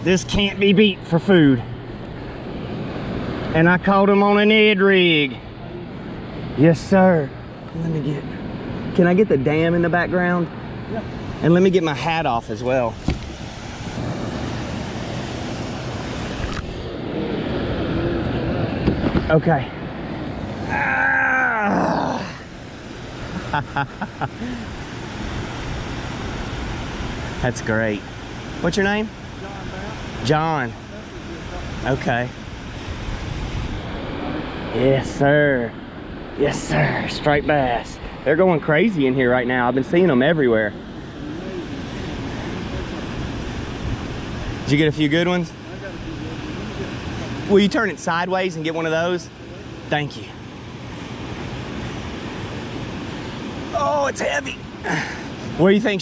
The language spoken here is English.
This can't be beat for food. And I caught him on an Ed rig. Yes, sir. Let me get, can I get the dam in the background? Yeah. And let me get my hat off as well. Okay. That's great. What's your name? John. Okay. Yes, sir. Yes, sir. Striped bass. They're going crazy in here right now. I've been seeing them everywhere. Did you get a few good ones? Will you turn it sideways and get one of those? Thank you. Oh, it's heavy. What do you think?